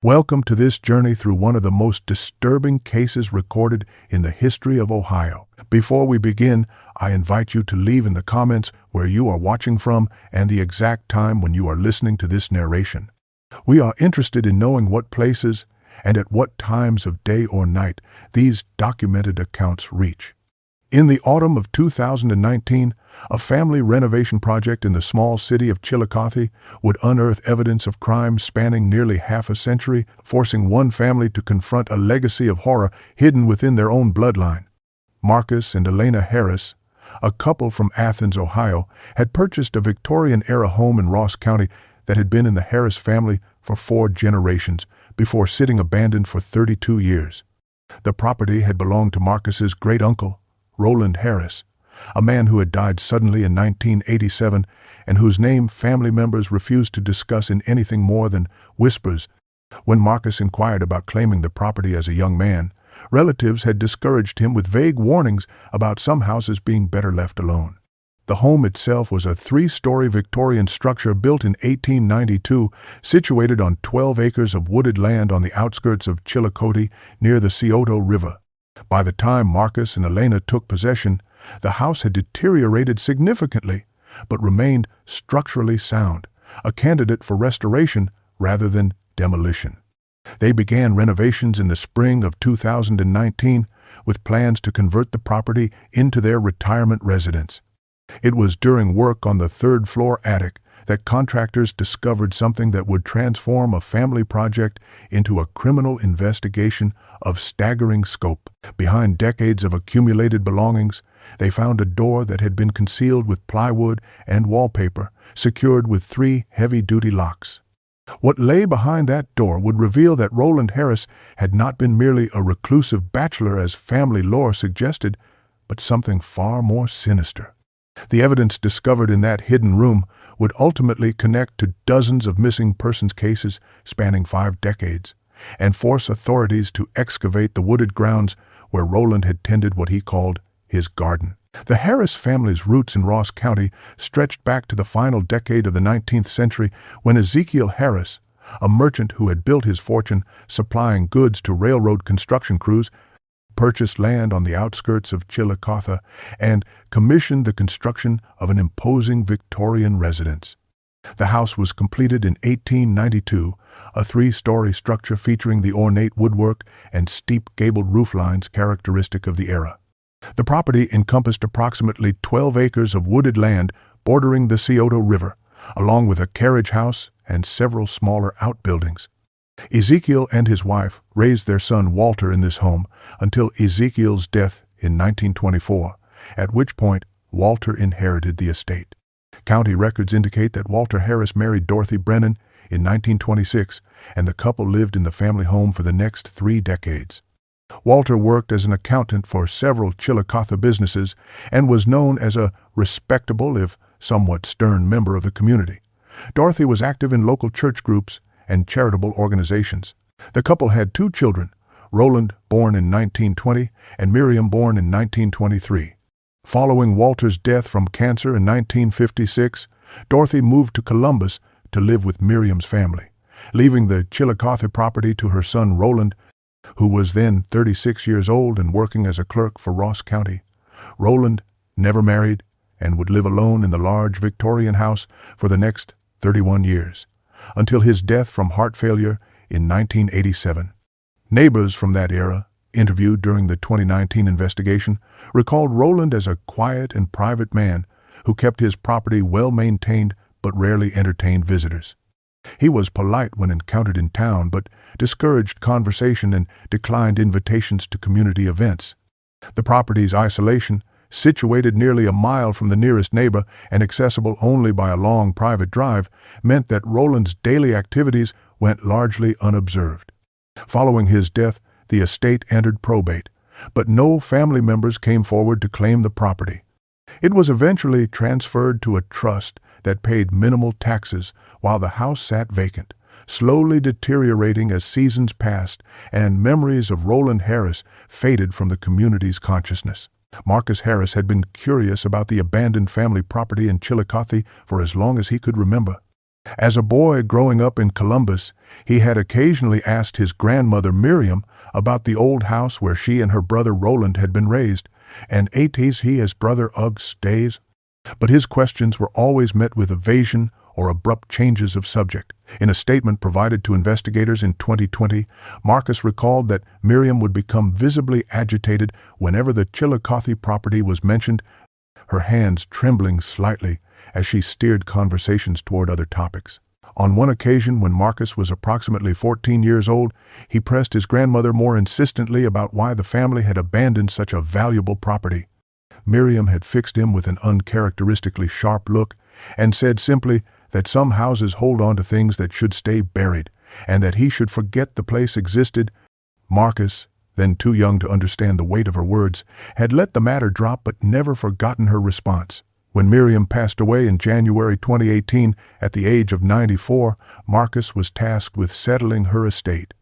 Welcome to this journey through one of the most disturbing cases recorded in the history of Ohio. Before we begin, I invite you to leave in the comments where you are watching from and the exact time when you are listening to this narration. We are interested in knowing what places and at what times of day or night these documented accounts reach. In the autumn of 2019, a family renovation project in the small city of Chillicothe would unearth evidence of crime spanning nearly half a century, forcing one family to confront a legacy of horror hidden within their own bloodline. Marcus and Elena Harris, a couple from Athens, Ohio, had purchased a Victorian-era home in Ross County that had been in the Harris family for 4 generations before sitting abandoned for 32 years. The property had belonged to Marcus's great-uncle, Roland Harris, a man who had died suddenly in 1987 and whose name family members refused to discuss in anything more than whispers. When Marcus inquired about claiming the property as a young man, relatives had discouraged him with vague warnings about some houses being better left alone. The home itself was a 3-story Victorian structure built in 1892, situated on 12 acres of wooded land on the outskirts of Chillicothe near the Scioto River. By the time Marcus and Elena took possession, the house had deteriorated significantly, but remained structurally sound, a candidate for restoration rather than demolition. They began renovations in the spring of 2019, with plans to convert the property into their retirement residence. It was during work on the 3rd-floor attic that contractors discovered something that would transform a family project into a criminal investigation of staggering scope. Behind decades of accumulated belongings, they found a door that had been concealed with plywood and wallpaper, secured with 3 heavy-duty locks. What lay behind that door would reveal that Roland Harris had not been merely a reclusive bachelor as family lore suggested, but something far more sinister. The evidence discovered in that hidden room would ultimately connect to dozens of missing persons cases spanning 5 decades, and force authorities to excavate the wooded grounds where Roland had tended what he called his garden. The Harris family's roots in Ross County stretched back to the final decade of the 19th century when Ezekiel Harris, a merchant who had built his fortune supplying goods to railroad construction crews, purchased land on the outskirts of Chillicothe and commissioned the construction of an imposing Victorian residence. The house was completed in 1892, a 3-story structure featuring the ornate woodwork and steep gabled roof lines characteristic of the era. The property encompassed approximately 12 acres of wooded land bordering the Scioto River, along with a carriage house and several smaller outbuildings. Ezekiel and his wife raised their son Walter in this home until Ezekiel's death in 1924, at which point Walter inherited the estate. County records indicate that Walter Harris married Dorothy Brennan in 1926, and the couple lived in the family home for the next 3 decades. Walter worked as an accountant for several Chillicothe businesses and was known as a respectable, if somewhat stern, member of the community. Dorothy was active in local church groups and charitable organizations. The couple had 2 children, Roland, born in 1920, and Miriam, born in 1923. Following Walter's death from cancer in 1956, Dorothy moved to Columbus to live with Miriam's family, leaving the Chillicothe property to her son Roland, who was then 36 years old and working as a clerk for Ross County. Roland never married and would live alone in the large Victorian house for the next 31 years, until his death from heart failure in 1987. Neighbors from that era, interviewed during the 2019 investigation, recalled Roland as a quiet and private man who kept his property well maintained but rarely entertained visitors. He was polite when encountered in town but discouraged conversation and declined invitations to community events. The property's isolation, situated nearly a mile from the nearest neighbor and accessible only by a long private drive, meant that Roland's daily activities went largely unobserved. Following his death, the estate entered probate, but no family members came forward to claim the property. It was eventually transferred to a trust that paid minimal taxes while the house sat vacant, slowly deteriorating as seasons passed and memories of Roland Harris faded from the community's consciousness. Marcus Harris had been curious about the abandoned family property in Chillicothe for as long as he could remember. As a boy growing up in Columbus, he had occasionally asked his grandmother Miriam about the old house where she and her brother Roland had been raised, and ate he as brother Ugg stays. But his questions were always met with evasion or abrupt changes of subject. In a statement provided to investigators in 2020, Marcus recalled that Miriam would become visibly agitated whenever the Chillicothe property was mentioned, her hands trembling slightly as she steered conversations toward other topics. On one occasion, when Marcus was approximately 14 years old, he pressed his grandmother more insistently about why the family had abandoned such a valuable property. Miriam had fixed him with an uncharacteristically sharp look and said simply that some houses hold on to things that should stay buried, and that he should forget the place existed. Marcus, then too young to understand the weight of her words, had let the matter drop but never forgotten her response. When Miriam passed away in January 2018 at the age of 94, Marcus was tasked with settling her estate.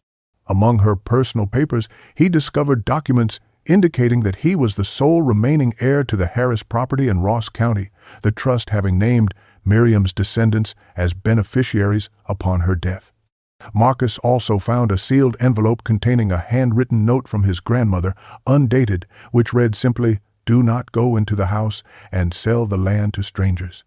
Among her personal papers, he discovered documents indicating that he was the sole remaining heir to the Harris property in Ross County, the trust having named Miriam's descendants as beneficiaries upon her death. Marcus also found a sealed envelope containing a handwritten note from his grandmother, undated, which read simply, "Do not go into the house and sell the land to strangers."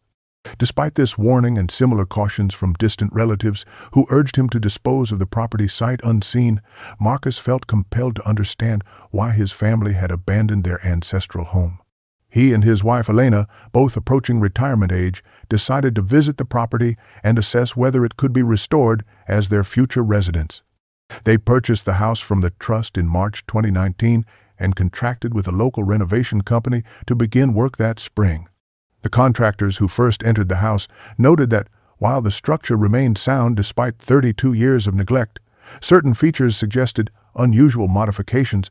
Despite this warning and similar cautions from distant relatives who urged him to dispose of the property sight unseen, Marcus felt compelled to understand why his family had abandoned their ancestral home. He and his wife Elena, both approaching retirement age, decided to visit the property and assess whether it could be restored as their future residence. They purchased the house from the trust in March 2019 and contracted with a local renovation company to begin work that spring. The contractors who first entered the house noted that, while the structure remained sound despite 32 years of neglect, certain features suggested unusual modifications,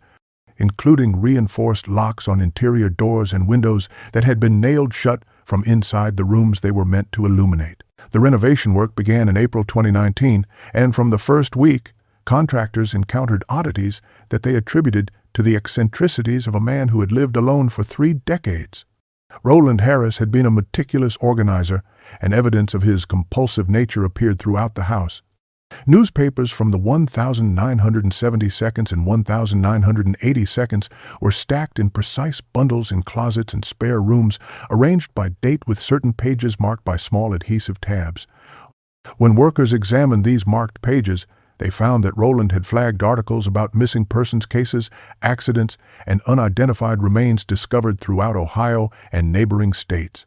including reinforced locks on interior doors and windows that had been nailed shut from inside the rooms they were meant to illuminate. The renovation work began in April 2019, and from the first week, contractors encountered oddities that they attributed to the eccentricities of a man who had lived alone for 3 decades. Roland Harris had been a meticulous organizer, and evidence of his compulsive nature appeared throughout the house. Newspapers from the 1972nd and 1982nd were stacked in precise bundles in closets and spare rooms, arranged by date with certain pages marked by small adhesive tabs. When workers examined these marked pages, they found that Roland had flagged articles about missing persons cases, accidents, and unidentified remains discovered throughout Ohio and neighboring states.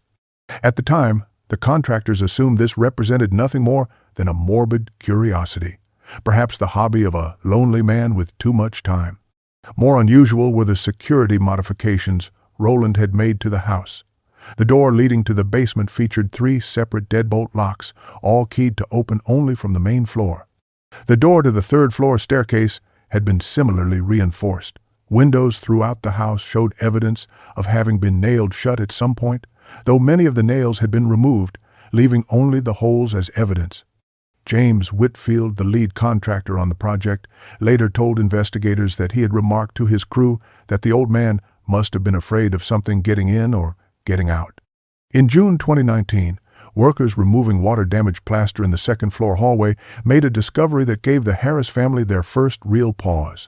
At the time, the contractors assumed this represented nothing more than a morbid curiosity, perhaps the hobby of a lonely man with too much time. More unusual were the security modifications Roland had made to the house. The door leading to the basement featured 3 separate deadbolt locks, all keyed to open only from the main floor. The door to the 3rd floor staircase had been similarly reinforced. Windows throughout the house showed evidence of having been nailed shut at some point, though many of the nails had been removed, leaving only the holes as evidence. James Whitfield, the lead contractor on the project, later told investigators that he had remarked to his crew that the old man must have been afraid of something getting in or getting out. In June 2019, workers removing water-damaged plaster in the 2nd floor hallway made a discovery that gave the Harris family their first real pause.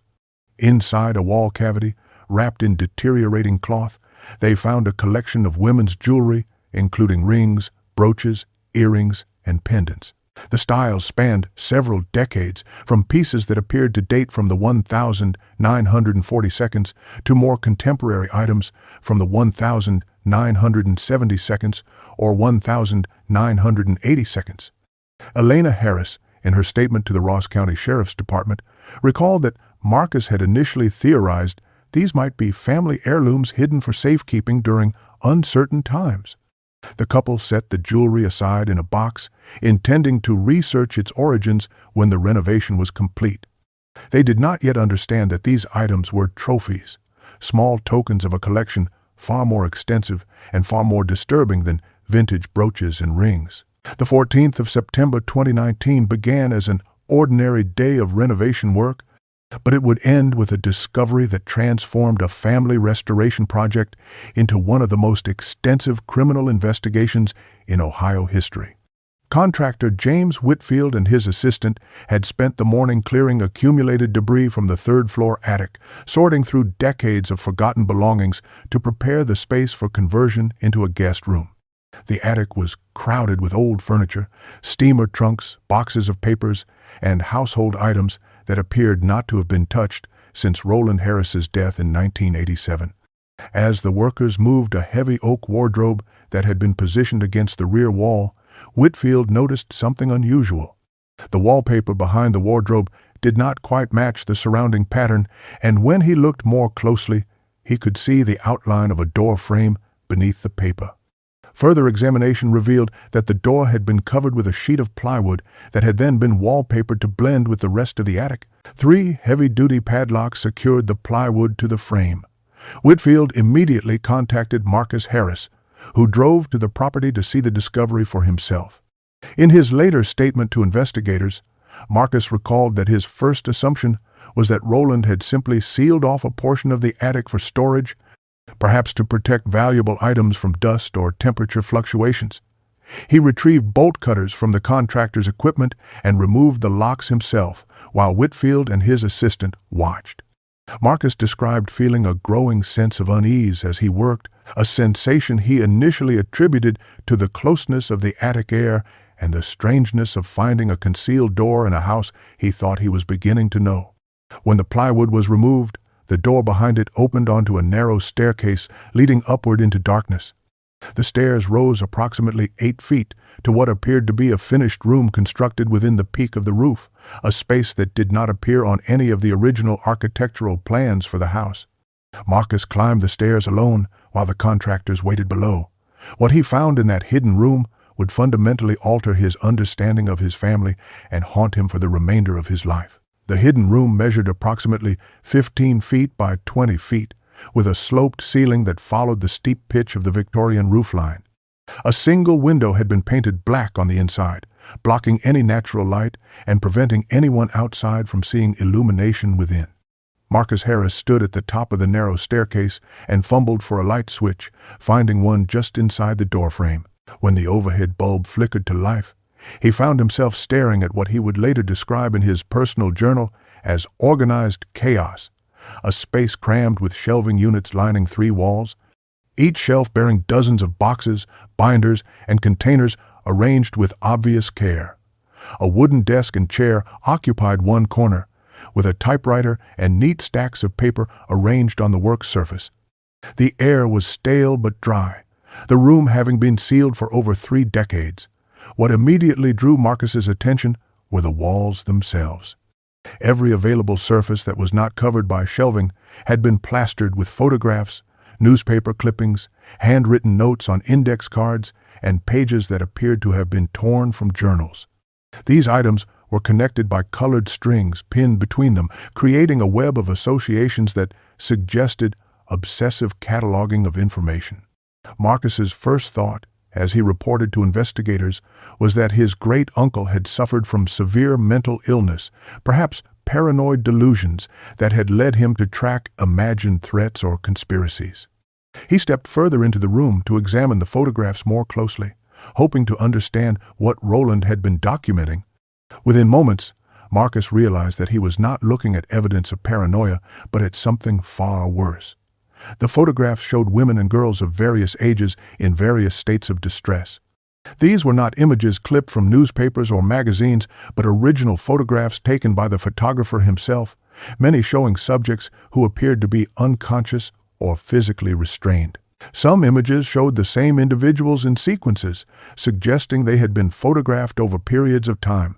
Inside a wall cavity, wrapped in deteriorating cloth, they found a collection of women's jewelry, including rings, brooches, earrings, and pendants. The styles spanned several decades, from pieces that appeared to date from the 1942nd to more contemporary items from the 1972nd or 1982nd. Elena Harris, in her statement to the Ross County Sheriff's Department, recalled that Marcus had initially theorized these might be family heirlooms hidden for safekeeping during uncertain times. The couple set the jewelry aside in a box, intending to research its origins when the renovation was complete. They did not yet understand that these items were trophies, small tokens of a collection far more extensive and far more disturbing than vintage brooches and rings. The 14th of September 2019 began as an ordinary day of renovation work, but it would end with a discovery that transformed a family restoration project into one of the most extensive criminal investigations in Ohio history. Contractor James Whitfield and his assistant had spent the morning clearing accumulated debris from the third-floor attic, sorting through decades of forgotten belongings to prepare the space for conversion into a guest room. The attic was crowded with old furniture, steamer trunks, boxes of papers, and household items that appeared not to have been touched since Roland Harris's death in 1987. As the workers moved a heavy oak wardrobe that had been positioned against the rear wall, Whitfield noticed something unusual. The wallpaper behind the wardrobe did not quite match the surrounding pattern, and when he looked more closely, he could see the outline of a door frame beneath the paper. Further examination revealed that the door had been covered with a sheet of plywood that had then been wallpapered to blend with the rest of the attic. 3 heavy-duty padlocks secured the plywood to the frame. Whitfield immediately contacted Marcus Harris, who drove to the property to see the discovery for himself. In his later statement to investigators, Marcus recalled that his first assumption was that Roland had simply sealed off a portion of the attic for storage, perhaps to protect valuable items from dust or temperature fluctuations. He retrieved bolt cutters from the contractor's equipment and removed the locks himself, while Whitfield and his assistant watched. Marcus described feeling a growing sense of unease as he worked, a sensation he initially attributed to the closeness of the attic air and the strangeness of finding a concealed door in a house he thought he was beginning to know. When the plywood was removed, the door behind it opened onto a narrow staircase leading upward into darkness. The stairs rose approximately 8 feet to what appeared to be a finished room constructed within the peak of the roof, a space that did not appear on any of the original architectural plans for the house. Marcus climbed the stairs alone while the contractors waited below. What he found in that hidden room would fundamentally alter his understanding of his family and haunt him for the remainder of his life. The hidden room measured approximately 15 feet by 20 feet, with a sloped ceiling that followed the steep pitch of the Victorian roofline. A single window had been painted black on the inside, blocking any natural light and preventing anyone outside from seeing illumination within. Marcus Harris stood at the top of the narrow staircase and fumbled for a light switch, finding one just inside the doorframe. When the overhead bulb flickered to life, he found himself staring at what he would later describe in his personal journal as organized chaos, a space crammed with shelving units lining 3 walls, each shelf bearing dozens of boxes, binders, and containers arranged with obvious care. A wooden desk and chair occupied one corner, with a typewriter and neat stacks of paper arranged on the work surface. The air was stale but dry, the room having been sealed for over 3 decades. What immediately drew Marcus's attention were the walls themselves. Every available surface that was not covered by shelving had been plastered with photographs, newspaper clippings, handwritten notes on index cards, and pages that appeared to have been torn from journals. These items were connected by colored strings pinned between them, creating a web of associations that suggested obsessive cataloging of information. Marcus's first thought, as he reported to investigators, was that his great-uncle had suffered from severe mental illness, perhaps paranoid delusions that had led him to track imagined threats or conspiracies. He stepped further into the room to examine the photographs more closely, hoping to understand what Roland had been documenting. Within moments, Marcus realized that he was not looking at evidence of paranoia, but at something far worse. The photographs showed women and girls of various ages in various states of distress. These were not images clipped from newspapers or magazines, but original photographs taken by the photographer himself, many showing subjects who appeared to be unconscious or physically restrained. Some images showed the same individuals in sequences, suggesting they had been photographed over periods of time.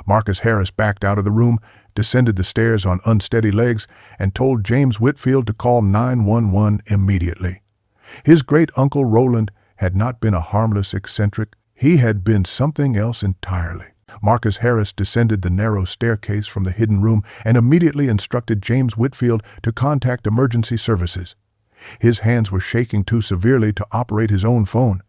Marcus Harris backed out of the room, descended the stairs on unsteady legs, and told James Whitfield to call 911 immediately. His great-uncle Roland had not been a harmless eccentric. He had been something else entirely. Marcus Harris descended the narrow staircase from the hidden room and immediately instructed James Whitfield to contact emergency services. His hands were shaking too severely to operate his own phone.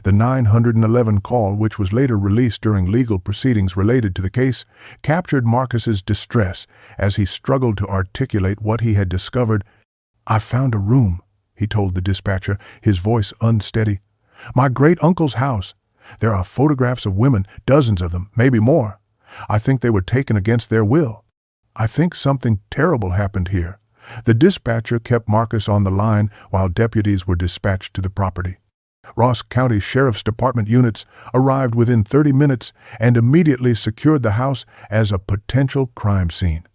The 911 call, which was later released during legal proceedings related to the case, captured Marcus's distress as he struggled to articulate what he had discovered. "I found a room," he told the dispatcher, his voice unsteady. "My great-uncle's house. There are photographs of women, dozens of them, maybe more. I think they were taken against their will. I think something terrible happened here. The dispatcher kept Marcus on the line while deputies were dispatched to the property. Ross County Sheriff's Department units arrived within 30 minutes and immediately secured the house as a potential crime scene.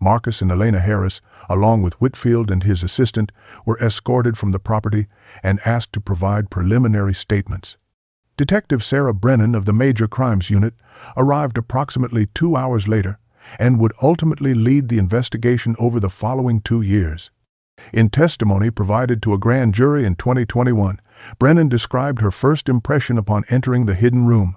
Marcus and Elena Harris, along with Whitfield and his assistant, were escorted from the property and asked to provide preliminary statements. Detective Sarah Brennan of the Major Crimes Unit arrived approximately 2 hours later and would ultimately lead the investigation over the following 2 years. In testimony provided to a grand jury in 2021, Brennan described her first impression upon entering the hidden room.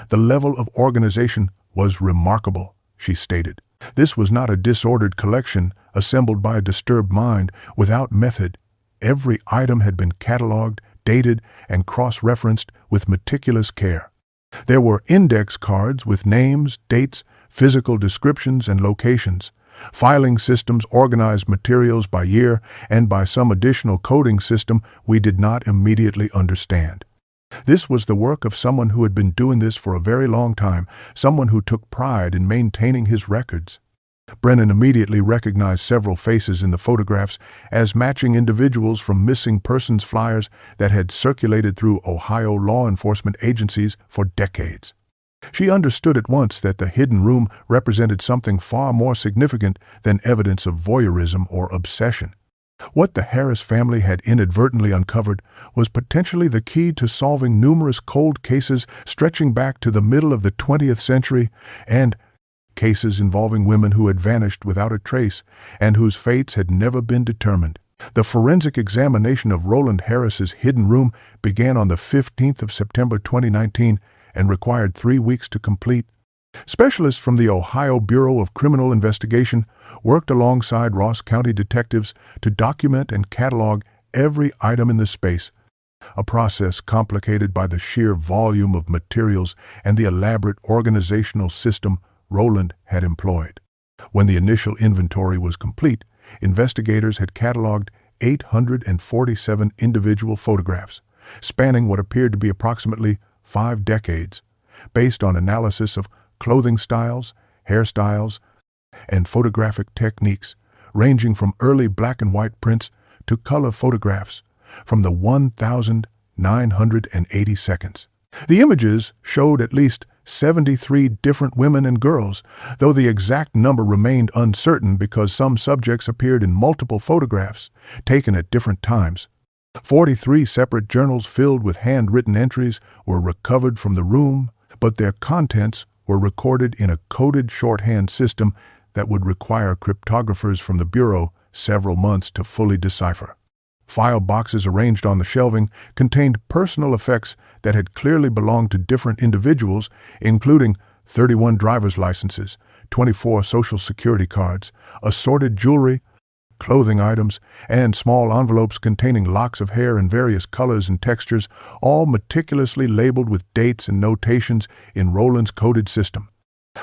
The level of organization was remarkable, she stated. This was not a disordered collection assembled by a disturbed mind without method. Every item had been cataloged, dated, and cross-referenced with meticulous care. There were index cards with names, dates, physical descriptions, and locations. Filing systems organized materials by year and by some additional coding system we did not immediately understand. This was the work of someone who had been doing this for a very long time, someone who took pride in maintaining his records. Brennan immediately recognized several faces in the photographs as matching individuals from missing persons flyers that had circulated through Ohio law enforcement agencies for decades. She understood at once that the hidden room represented something far more significant than evidence of voyeurism or obsession. What the Harris family had inadvertently uncovered was potentially the key to solving numerous cold cases stretching back to the middle of the 20th century and cases involving women who had vanished without a trace and whose fates had never been determined. The forensic examination of Roland Harris's hidden room began on the 15th of September 2019 and required 3 weeks to complete. Specialists from the Ohio Bureau of Criminal Investigation worked alongside Ross County detectives to document and catalog every item in the space, a process complicated by the sheer volume of materials and the elaborate organizational system Roland had employed. When the initial inventory was complete, investigators had cataloged 847 individual photographs, spanning what appeared to be approximately 5 decades, based on analysis of clothing styles, hairstyles, and photographic techniques, ranging from early black and white prints to color photographs from the 1,980 seconds. The images showed at least 73 different women and girls, though the exact number remained uncertain because some subjects appeared in multiple photographs, taken at different times. 43 separate journals filled with handwritten entries were recovered from the room, but their contents were recorded in a coded shorthand system that would require cryptographers from the Bureau several months to fully decipher. File boxes arranged on the shelving contained personal effects that had clearly belonged to different individuals, including 31 driver's licenses, 24 social security cards, assorted jewelry, clothing items, and small envelopes containing locks of hair in various colors and textures, all meticulously labeled with dates and notations in Roland's coded system.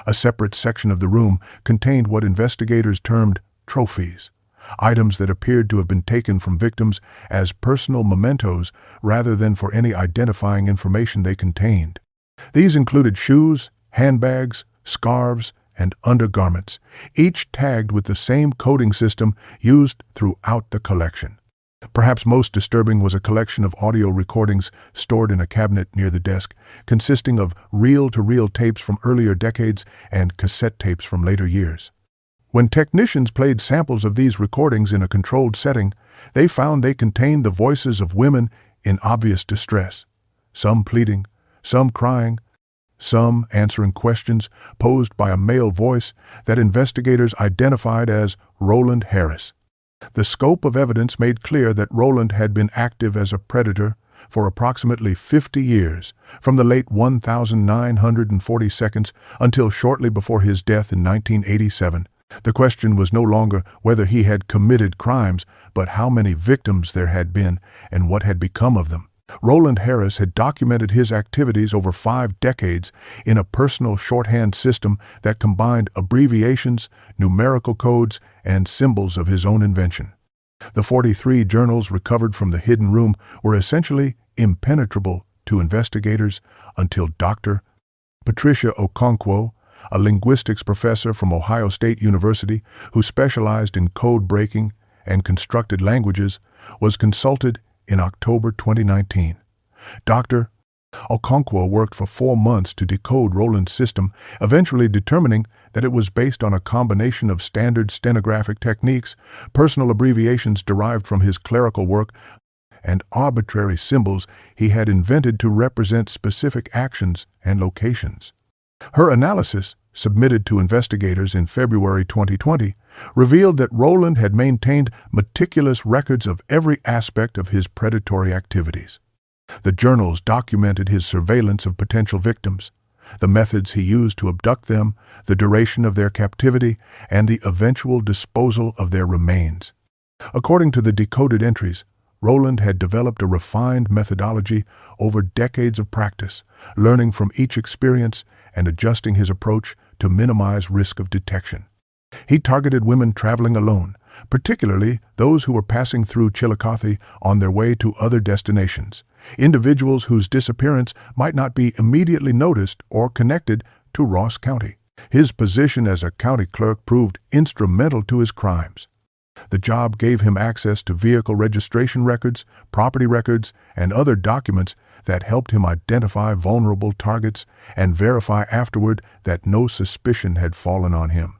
A separate section of the room contained what investigators termed trophies, items that appeared to have been taken from victims as personal mementos rather than for any identifying information they contained. These included shoes, handbags, scarves, and undergarments, each tagged with the same coding system used throughout the collection. Perhaps most disturbing was a collection of audio recordings stored in a cabinet near the desk, consisting of reel-to-reel tapes from earlier decades and cassette tapes from later years. When technicians played samples of these recordings in a controlled setting, they found they contained the voices of women in obvious distress, some pleading, some crying, some answering questions posed by a male voice that investigators identified as Roland Harris. The scope of evidence made clear that Roland had been active as a predator for approximately 50 years, from the late 1940 seconds until shortly before his death in 1987. The question was no longer whether he had committed crimes, but how many victims there had been and what had become of them. Roland Harris had documented his activities over 5 decades in a personal shorthand system that combined abbreviations, numerical codes, and symbols of his own invention. The 43 journals recovered from the hidden room were essentially impenetrable to investigators until Dr. Patricia Okonkwo, a linguistics professor from Ohio State University who specialized in code breaking and constructed languages, was consulted in October 2019. Dr. Okonkwo worked for 4 months to decode Roland's system, eventually determining that it was based on a combination of standard stenographic techniques, personal abbreviations derived from his clerical work, and arbitrary symbols he had invented to represent specific actions and locations. Her analysis, submitted to investigators in February 2020, revealed that Roland had maintained meticulous records of every aspect of his predatory activities. The journals documented his surveillance of potential victims, the methods he used to abduct them, the duration of their captivity, and the eventual disposal of their remains. According to the decoded entries, Roland had developed a refined methodology over decades of practice, learning from each experience and adjusting his approach to minimize risk of detection. He targeted women traveling alone, particularly those who were passing through Chillicothe on their way to other destinations, individuals whose disappearance might not be immediately noticed or connected to Ross County. His position as a county clerk proved instrumental to his crimes. The job gave him access to vehicle registration records, property records, and other documents that helped him identify vulnerable targets and verify afterward that no suspicion had fallen on him.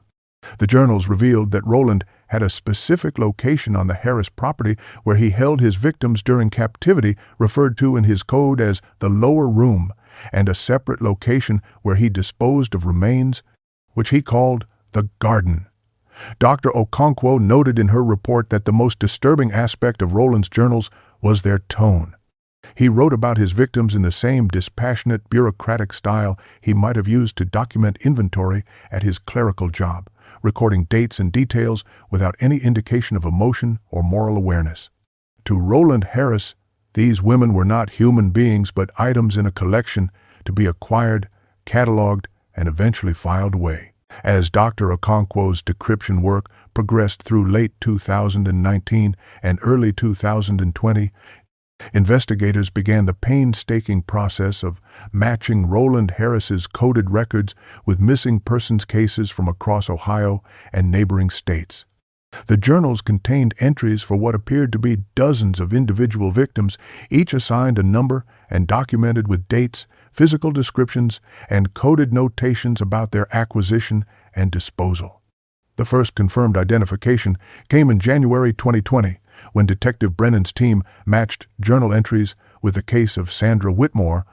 The journals revealed that Roland had a specific location on the Harris property where he held his victims during captivity, referred to in his code as the lower room, and a separate location where he disposed of remains, which he called the garden. Dr. Okonkwo noted in her report that the most disturbing aspect of Roland's journals was their tone. He wrote about his victims in the same dispassionate, bureaucratic style he might have used to document inventory at his clerical job, recording dates and details without any indication of emotion or moral awareness. To Roland Harris, these women were not human beings but items in a collection to be acquired, cataloged, and eventually filed away. As Dr. Okonkwo's decryption work progressed through late 2019 and early 2020, investigators began the painstaking process of matching Roland Harris's coded records with missing persons cases from across Ohio and neighboring states. The journals contained entries for what appeared to be dozens of individual victims, each assigned a number and documented with dates, physical descriptions, and coded notations about their acquisition and disposal. The first confirmed identification came in January 2020, when Detective Brennan's team matched journal entries with the case of Sandra Whitmore,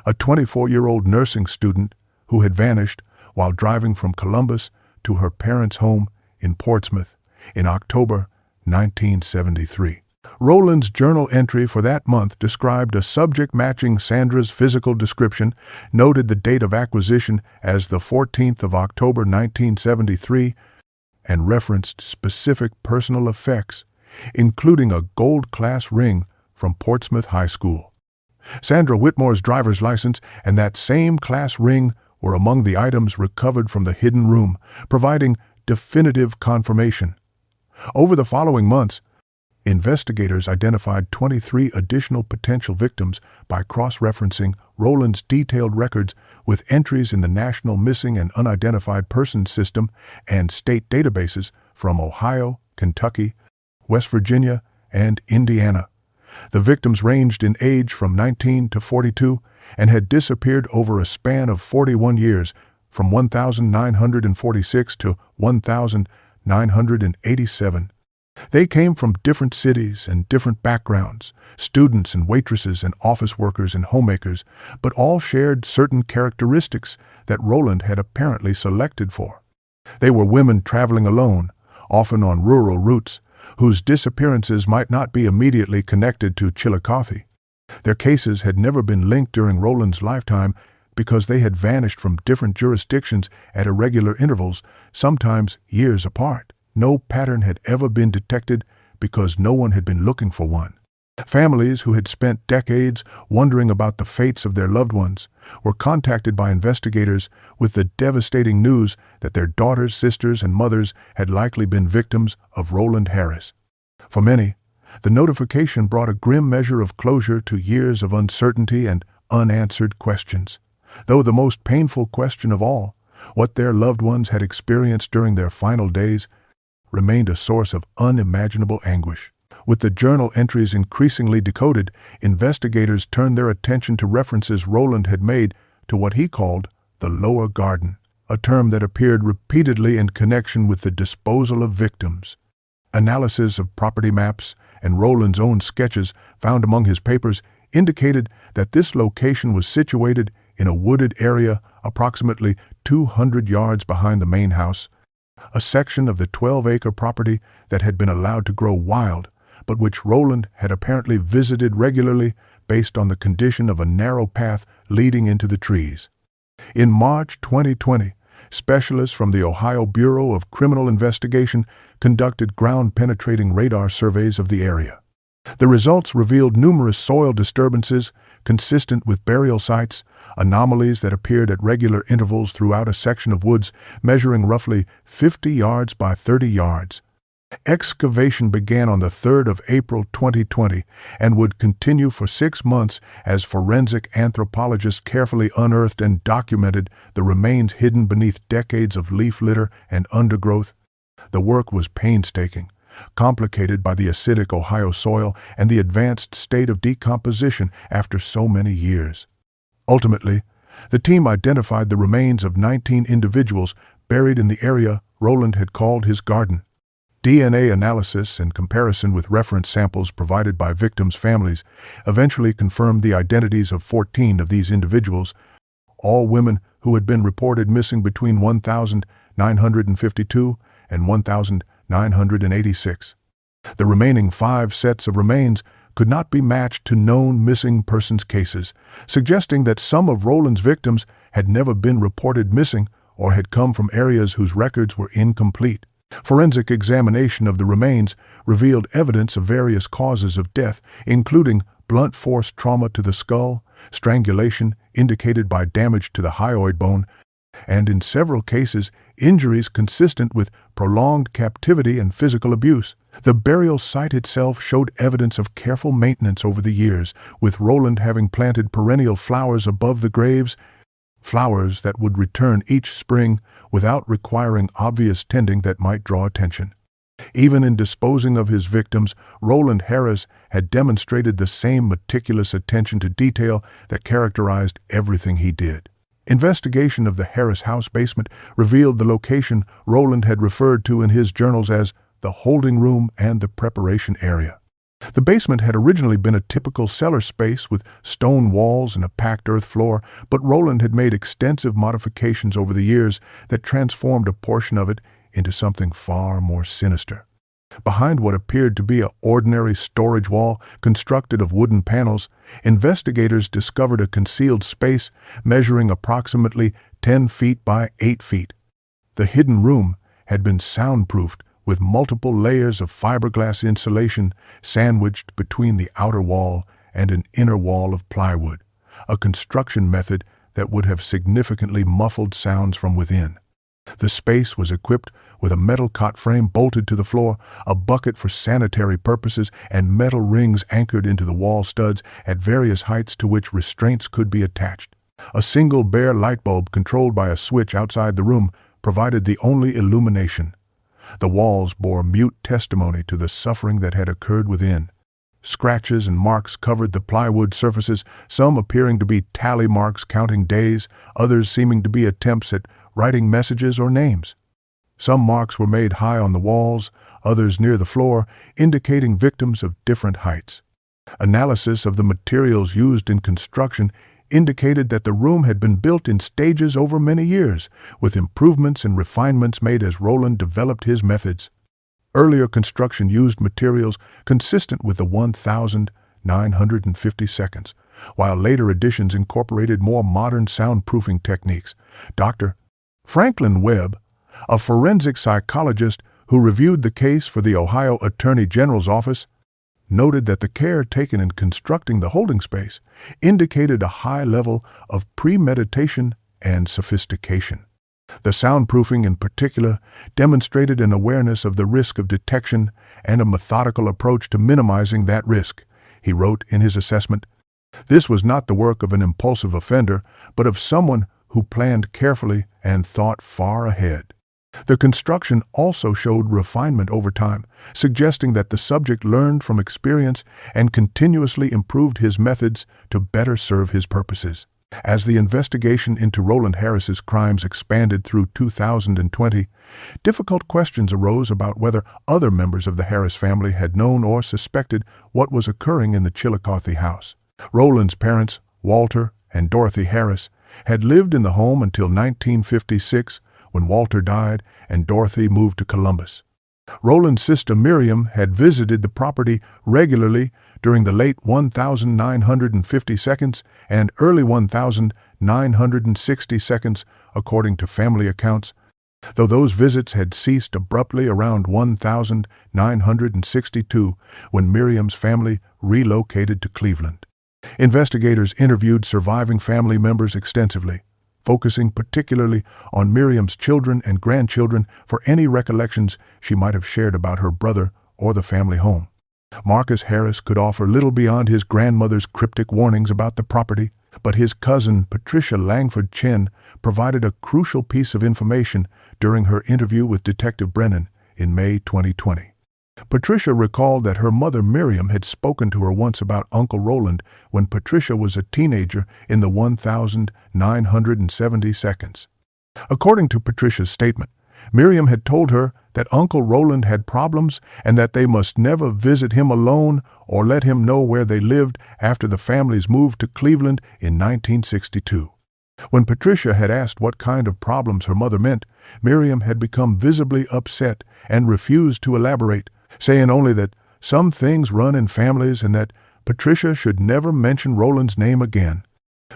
a 24-year-old nursing student who had vanished while driving from Columbus to her parents' home in Portsmouth in October 1973. Roland's journal entry for that month described a subject matching Sandra's physical description, noted the date of acquisition as the 14th of October 1973, and referenced specific personal effects, including a gold-class ring from Portsmouth High School. Sandra Whitmore's driver's license and that same class ring were among the items recovered from the hidden room, providing definitive confirmation. Over the following months, investigators identified 23 additional potential victims by cross-referencing Roland's detailed records with entries in the National Missing and Unidentified Persons System and state databases from Ohio, Kentucky, West Virginia, and Indiana. The victims ranged in age from 19 to 42 and had disappeared over a span of 41 years, from 1,946 to 1,987. They came from different cities and different backgrounds, students and waitresses and office workers and homemakers, but all shared certain characteristics that Roland had apparently selected for. They were women traveling alone, often on rural routes, whose disappearances might not be immediately connected to Chillicothe. Their cases had never been linked during Roland's lifetime because they had vanished from different jurisdictions at irregular intervals, sometimes years apart. No pattern had ever been detected because no one had been looking for one. Families who had spent decades wondering about the fates of their loved ones were contacted by investigators with the devastating news that their daughters, sisters, and mothers had likely been victims of Roland Harris. For many, the notification brought a grim measure of closure to years of uncertainty and unanswered questions. Though the most painful question of all, what their loved ones had experienced during their final days, remained a source of unimaginable anguish. With the journal entries increasingly decoded, investigators turned their attention to references Roland had made to what he called the lower garden, a term that appeared repeatedly in connection with the disposal of victims. Analysis of property maps and Roland's own sketches found among his papers indicated that this location was situated in a wooded area approximately 200 yards behind the main house, a section of the 12-acre property that had been allowed to grow wild, but which Roland had apparently visited regularly based on the condition of a narrow path leading into the trees. In March 2020, specialists from the Ohio Bureau of Criminal Investigation conducted ground-penetrating radar surveys of the area. The results revealed numerous soil disturbances consistent with burial sites, anomalies that appeared at regular intervals throughout a section of woods measuring roughly 50 yards by 30 yards. Excavation began on the 3rd of April 2020 and would continue for 6 months as forensic anthropologists carefully unearthed and documented the remains hidden beneath decades of leaf litter and undergrowth. The work was painstaking, complicated by the acidic Ohio soil and the advanced state of decomposition after so many years. Ultimately, the team identified the remains of 19 individuals buried in the area Roland had called his garden. DNA analysis and comparison with reference samples provided by victims' families eventually confirmed the identities of 14 of these individuals, all women who had been reported missing between 1,952 and 1,986. The remaining 5 sets of remains could not be matched to known missing persons cases, suggesting that some of Roland's victims had never been reported missing or had come from areas whose records were incomplete. Forensic examination of the remains revealed evidence of various causes of death, including blunt force trauma to the skull, strangulation indicated by damage to the hyoid bone, and in several cases, injuries consistent with prolonged captivity and physical abuse. The burial site itself showed evidence of careful maintenance over the years, with Roland having planted perennial flowers above the graves, flowers that would return each spring without requiring obvious tending that might draw attention. Even in disposing of his victims, Roland Harris had demonstrated the same meticulous attention to detail that characterized everything he did. Investigation of the Harris house basement revealed the location Roland had referred to in his journals as the holding room and the preparation area. The basement had originally been a typical cellar space with stone walls and a packed earth floor, but Roland had made extensive modifications over the years that transformed a portion of it into something far more sinister. Behind what appeared to be an ordinary storage wall constructed of wooden panels, investigators discovered a concealed space measuring approximately 10 feet by 8 feet. The hidden room had been soundproofed with multiple layers of fiberglass insulation sandwiched between the outer wall and an inner wall of plywood, a construction method that would have significantly muffled sounds from within. The space was equipped with a metal cot frame bolted to the floor, a bucket for sanitary purposes, and metal rings anchored into the wall studs at various heights to which restraints could be attached. A single bare light bulb controlled by a switch outside the room provided the only illumination. The walls bore mute testimony to the suffering that had occurred within. Scratches and marks covered the plywood surfaces, some appearing to be tally marks counting days, others seeming to be attempts at writing messages or names. Some marks were made high on the walls, others near the floor, indicating victims of different heights. Analysis of the materials used in construction indicated that the room had been built in stages over many years, with improvements and refinements made as Roland developed his methods. Earlier construction used materials consistent with the 1,950 seconds, while later additions incorporated more modern soundproofing techniques. Dr. Franklin Webb, a forensic psychologist who reviewed the case for the Ohio Attorney General's office, noted that the care taken in constructing the holding space indicated a high level of premeditation and sophistication. The soundproofing in particular demonstrated an awareness of the risk of detection and a methodical approach to minimizing that risk, he wrote in his assessment. This was not the work of an impulsive offender, but of someone who planned carefully and thought far ahead. The construction also showed refinement over time, suggesting that the subject learned from experience and continuously improved his methods to better serve his purposes. As the investigation into Roland Harris's crimes expanded through 2020, difficult questions arose about whether other members of the Harris family had known or suspected what was occurring in the Chillicothe house. Roland's parents, Walter and Dorothy Harris, had lived in the home until 1956, when Walter died and Dorothy moved to Columbus. Roland's sister Miriam had visited the property regularly during the late 1950s and early 1960s, according to family accounts, though those visits had ceased abruptly around 1962 when Miriam's family relocated to Cleveland. Investigators interviewed surviving family members extensively, focusing particularly on Miriam's children and grandchildren for any recollections she might have shared about her brother or the family home. Marcus Harris could offer little beyond his grandmother's cryptic warnings about the property, but his cousin Patricia Langford Chen provided a crucial piece of information during her interview with Detective Brennan in May 2020. Patricia recalled that her mother Miriam had spoken to her once about Uncle Roland when Patricia was a teenager in the 1970s. According to Patricia's statement, Miriam had told her that Uncle Roland had problems and that they must never visit him alone or let him know where they lived after the families moved to Cleveland in 1962. When Patricia had asked what kind of problems her mother meant, Miriam had become visibly upset and refused to elaborate, saying only that some things run in families and that Patricia should never mention Roland's name again.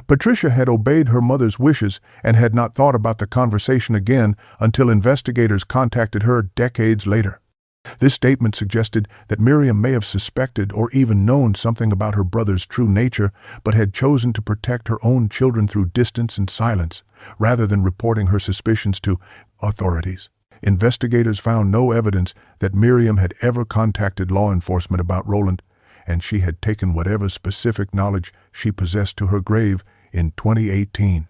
Patricia had obeyed her mother's wishes and had not thought about the conversation again until investigators contacted her decades later. This statement suggested that Miriam may have suspected or even known something about her brother's true nature, but had chosen to protect her own children through distance and silence, rather than reporting her suspicions to authorities. Investigators found no evidence that Miriam had ever contacted law enforcement about Roland, and she had taken whatever specific knowledge she possessed to her grave in 2018.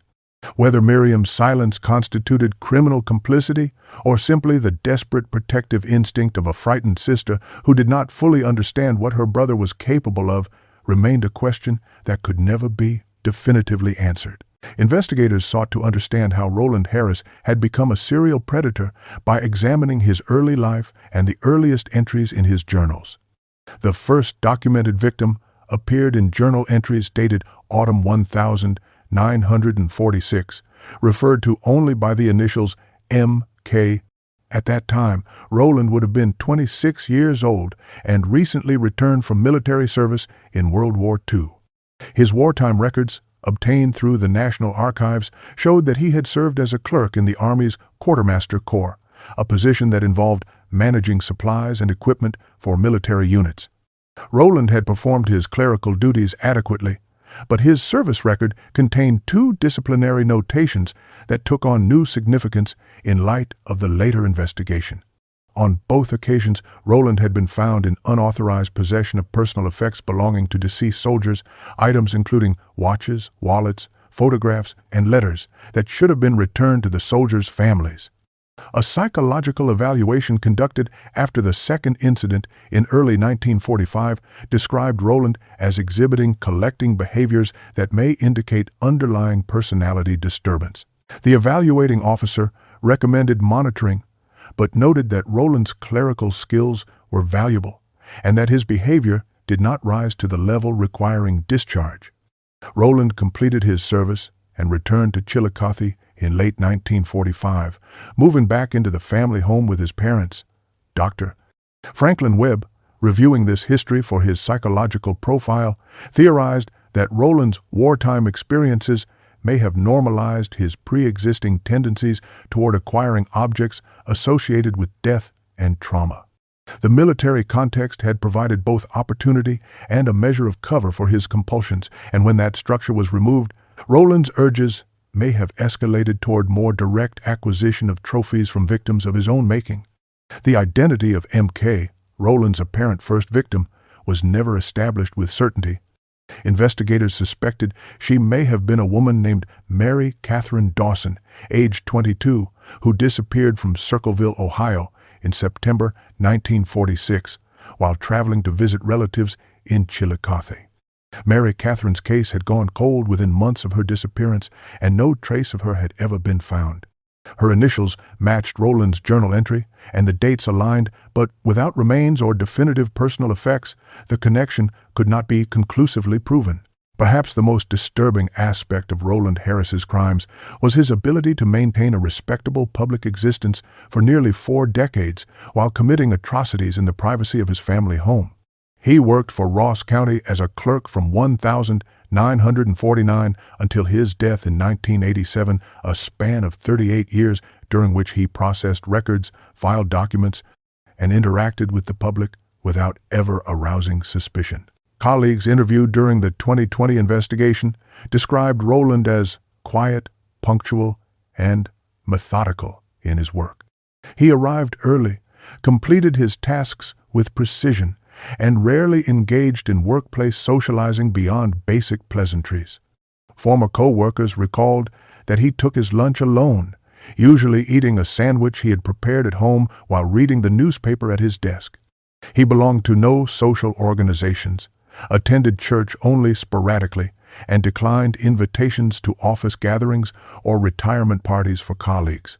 Whether Miriam's silence constituted criminal complicity or simply the desperate protective instinct of a frightened sister who did not fully understand what her brother was capable of remained a question that could never be definitively answered. Investigators sought to understand how Roland Harris had become a serial predator by examining his early life and the earliest entries in his journals. The first documented victim appeared in journal entries dated autumn 1946, referred to only by the initials M.K. At that time, Roland would have been 26 years old and recently returned from military service in World War II. His wartime records, obtained through the National Archives, showed that he had served as a clerk in the Army's Quartermaster Corps, a position that involved managing supplies and equipment for military units. Roland had performed his clerical duties adequately, but his service record contained 2 disciplinary notations that took on new significance in light of the later investigation. On both occasions, Roland had been found in unauthorized possession of personal effects belonging to deceased soldiers, items including watches, wallets, photographs, and letters that should have been returned to the soldiers' families. A psychological evaluation conducted after the second incident in early 1945 described Roland as exhibiting collecting behaviors that may indicate underlying personality disturbance. The evaluating officer recommended monitoring, but noted that Roland's clerical skills were valuable and that his behavior did not rise to the level requiring discharge. Roland completed his service and returned to Chillicothe in late 1945, moving back into the family home with his parents. Dr. Franklin Webb, reviewing this history for his psychological profile, theorized that Roland's wartime experiences may have normalized his pre-existing tendencies toward acquiring objects associated with death and trauma. The military context had provided both opportunity and a measure of cover for his compulsions, and when that structure was removed, Roland's urges may have escalated toward more direct acquisition of trophies from victims of his own making. The identity of M.K., Roland's apparent first victim, was never established with certainty, Investigators suspected she may have been a woman named Mary Catherine Dawson, aged 22, who disappeared from Circleville, Ohio, in September 1946, while traveling to visit relatives in Chillicothe. Mary Catherine's case had gone cold within months of her disappearance, and no trace of her had ever been found. Her initials matched Roland's journal entry, and the dates aligned, but without remains or definitive personal effects, the connection could not be conclusively proven. Perhaps the most disturbing aspect of Roland Harris's crimes was his ability to maintain a respectable public existence for nearly 4 decades while committing atrocities in the privacy of his family home. He worked for Ross County as a clerk from 1949 until his death in 1987, a span of 38 years during which he processed records, filed documents, and interacted with the public without ever arousing suspicion. Colleagues interviewed during the 2020 investigation described Roland as quiet, punctual, and methodical in his work. He arrived early, completed his tasks with precision, and rarely engaged in workplace socializing beyond basic pleasantries. Former co-workers recalled that he took his lunch alone, usually eating a sandwich he had prepared at home while reading the newspaper at his desk. He belonged to no social organizations, attended church only sporadically, and declined invitations to office gatherings or retirement parties for colleagues.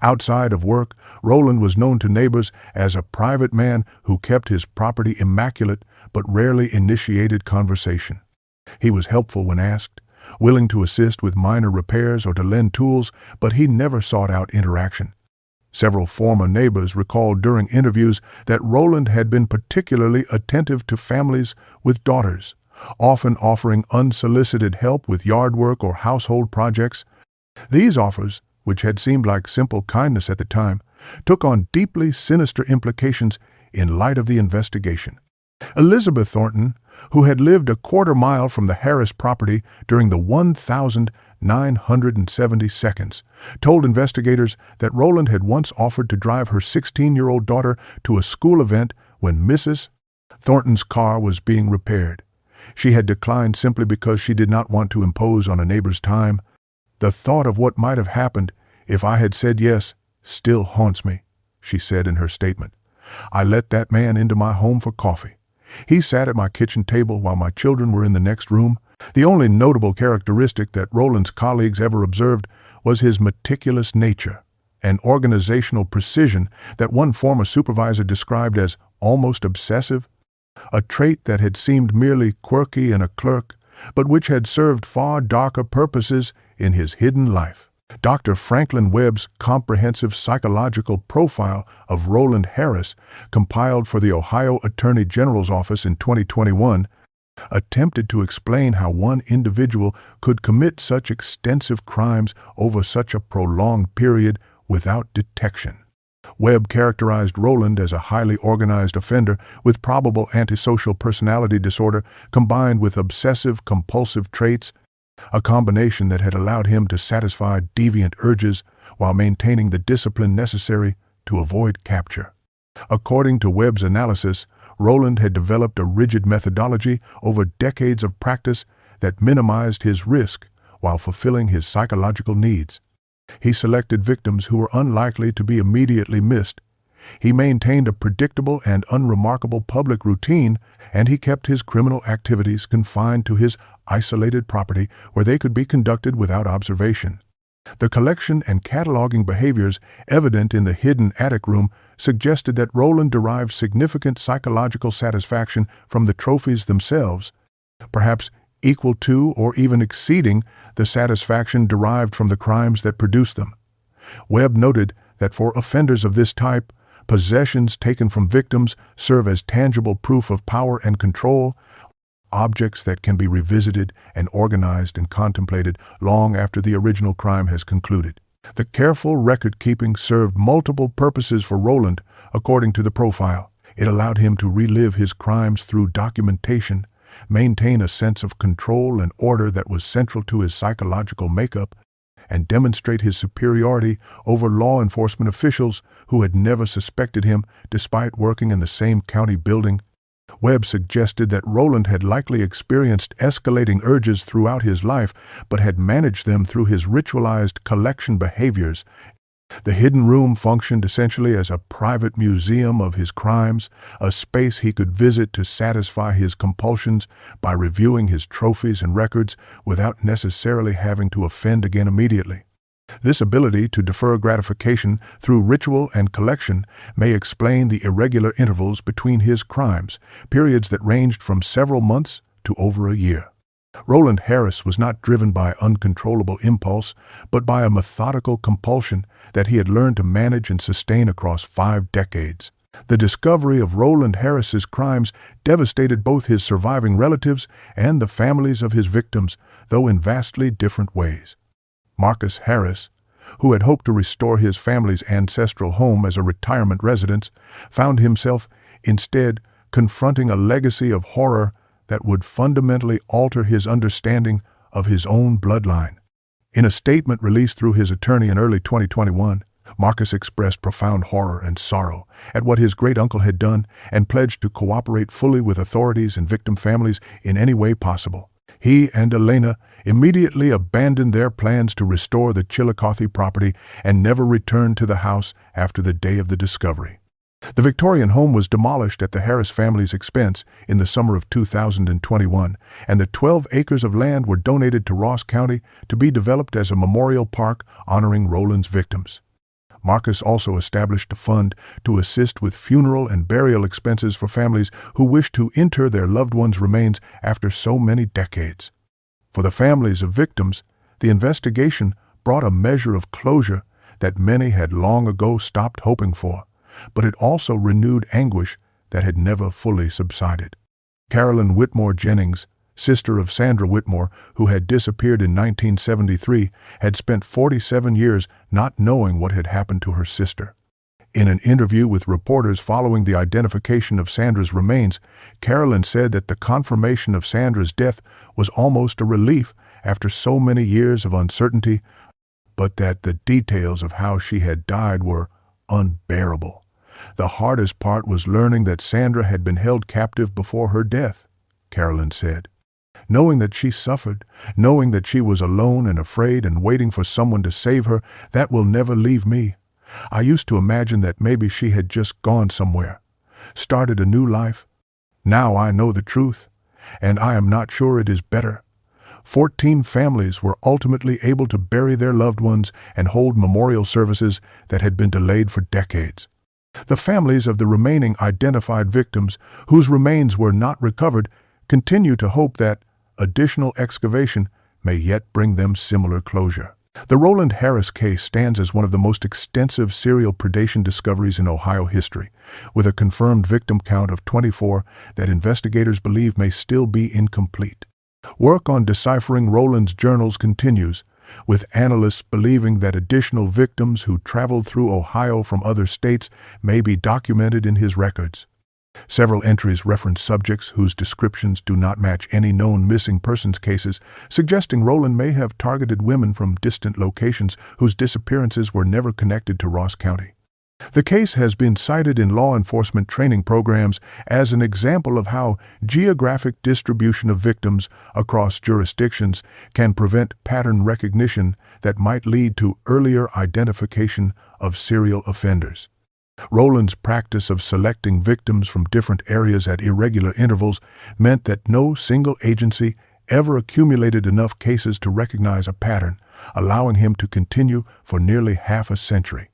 Outside of work, Roland was known to neighbors as a private man who kept his property immaculate but rarely initiated conversation. He was helpful when asked, willing to assist with minor repairs or to lend tools, but he never sought out interaction. Several former neighbors recalled during interviews that Roland had been particularly attentive to families with daughters, often offering unsolicited help with yard work or household projects. These offers, which had seemed like simple kindness at the time, took on deeply sinister implications in light of the investigation. Elizabeth Thornton, who had lived a quarter mile from the Harris property during the 1,970 seconds, told investigators that Roland had once offered to drive her 16-year-old daughter to a school event when Mrs. Thornton's car was being repaired. She had declined simply because she did not want to impose on a neighbor's time. "The thought of what might have happened if I had said yes still haunts me," she said in her statement. "I let that man into my home for coffee. He sat at my kitchen table while my children were in the next room." The only notable characteristic that Roland's colleagues ever observed was his meticulous nature, an organizational precision that one former supervisor described as almost obsessive, a trait that had seemed merely quirky in a clerk, but which had served far darker purposes in his hidden life. Dr. Franklin Webb's comprehensive psychological profile of Roland Harris, compiled for the Ohio Attorney General's office in 2021, attempted to explain how one individual could commit such extensive crimes over such a prolonged period without detection. Webb characterized Roland as a highly organized offender with probable antisocial personality disorder combined with obsessive-compulsive traits, a combination that had allowed him to satisfy deviant urges while maintaining the discipline necessary to avoid capture. According to Webb's analysis, Roland had developed a rigid methodology over decades of practice that minimized his risk while fulfilling his psychological needs. He selected victims who were unlikely to be immediately missed. He maintained a predictable and unremarkable public routine, and he kept his criminal activities confined to his isolated property where they could be conducted without observation. The collection and cataloging behaviors evident in the hidden attic room suggested that Roland derived significant psychological satisfaction from the trophies themselves, perhaps equal to or even exceeding the satisfaction derived from the crimes that produced them. Webb noted that for offenders of this type, possessions taken from victims serve as tangible proof of power and control, objects that can be revisited and organized and contemplated long after the original crime has concluded. The careful record-keeping served multiple purposes for Roland, according to the profile. It allowed him to relive his crimes through documentation, maintain a sense of control and order that was central to his psychological makeup, and demonstrate his superiority over law enforcement officials who had never suspected him despite working in the same county building. Webb suggested that Roland had likely experienced escalating urges throughout his life, but had managed them through his ritualized collection behaviors. The hidden room functioned essentially as a private museum of his crimes, a space he could visit to satisfy his compulsions by reviewing his trophies and records without necessarily having to offend again immediately. This ability to defer gratification through ritual and collection may explain the irregular intervals between his crimes, periods that ranged from several months to over a year. Roland Harris was not driven by uncontrollable impulse, but by a methodical compulsion that he had learned to manage and sustain across 5 decades. The discovery of Roland Harris's crimes devastated both his surviving relatives and the families of his victims, though in vastly different ways. Marcus Harris, who had hoped to restore his family's ancestral home as a retirement residence, found himself instead confronting a legacy of horror that would fundamentally alter his understanding of his own bloodline. In a statement released through his attorney in early 2021, Marcus expressed profound horror and sorrow at what his great-uncle had done and pledged to cooperate fully with authorities and victim families in any way possible. He and Elena immediately abandoned their plans to restore the Chillicothe property and never returned to the house after the day of the discovery. The Victorian home was demolished at the Harris family's expense in the summer of 2021, and the 12 acres of land were donated to Ross County to be developed as a memorial park honoring Roland's victims. Marcus also established a fund to assist with funeral and burial expenses for families who wished to inter their loved ones' remains after so many decades. For the families of victims, the investigation brought a measure of closure that many had long ago stopped hoping for, but it also renewed anguish that had never fully subsided. Carolyn Whitmore Jennings, sister of Sandra Whitmore, who had disappeared in 1973, had spent 47 years not knowing what had happened to her sister. In an interview with reporters following the identification of Sandra's remains, Carolyn said that the confirmation of Sandra's death was almost a relief after so many years of uncertainty, but that the details of how she had died were unbearable. The hardest part was learning that Sandra had been held captive before her death, Carolyn said. Knowing that she suffered, knowing that she was alone and afraid and waiting for someone to save her, that will never leave me. I used to imagine that maybe she had just gone somewhere, started a new life. Now I know the truth, and I am not sure it is better. 14 families were ultimately able to bury their loved ones and hold memorial services that had been delayed for decades. The families of the remaining identified victims, whose remains were not recovered, continue to hope that additional excavation may yet bring them similar closure. The Roland Harris case stands as one of the most extensive serial predation discoveries in Ohio history, with a confirmed victim count of 24 that investigators believe may still be incomplete. Work on deciphering Roland's journals continues, with analysts believing that additional victims who traveled through Ohio from other states may be documented in his records. Several entries reference subjects whose descriptions do not match any known missing persons cases, suggesting Roland may have targeted women from distant locations whose disappearances were never connected to Ross County. The case has been cited in law enforcement training programs as an example of how geographic distribution of victims across jurisdictions can prevent pattern recognition that might lead to earlier identification of serial offenders. Roland's practice of selecting victims from different areas at irregular intervals meant that no single agency ever accumulated enough cases to recognize a pattern, allowing him to continue for nearly half a century.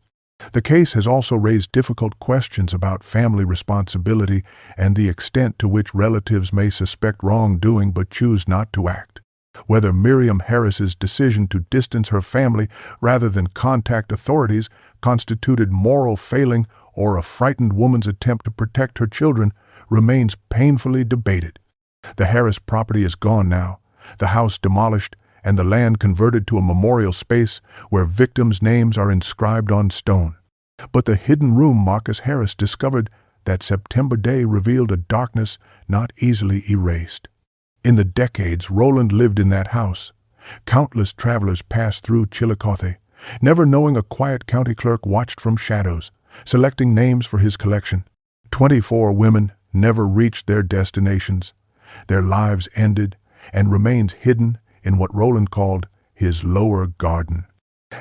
The case has also raised difficult questions about family responsibility and the extent to which relatives may suspect wrongdoing but choose not to act. Whether Miriam Harris's decision to distance her family rather than contact authorities constituted moral failing or a frightened woman's attempt to protect her children remains painfully debated. The Harris property is gone now, the house demolished, and the land converted to a memorial space where victims' names are inscribed on stone. But the hidden room Marcus Harris discovered that September day revealed a darkness not easily erased. In the decades Roland lived in that house, countless travelers passed through Chillicothe, never knowing a quiet county clerk watched from shadows, selecting names for his collection. 24 women, never reached their destinations. Their lives ended and remained hidden in what Roland called his lower garden.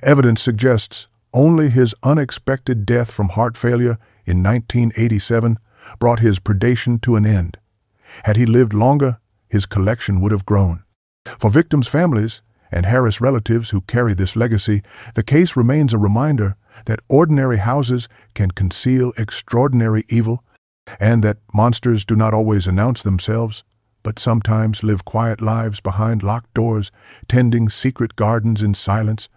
Evidence suggests only his unexpected death from heart failure in 1987 brought his predation to an end. Had he lived longer, his collection would have grown. For victims' families and Harris relatives who carry this legacy, the case remains a reminder that ordinary houses can conceal extraordinary evil, and that monsters do not always announce themselves, but sometimes live quiet lives behind locked doors, tending secret gardens in silence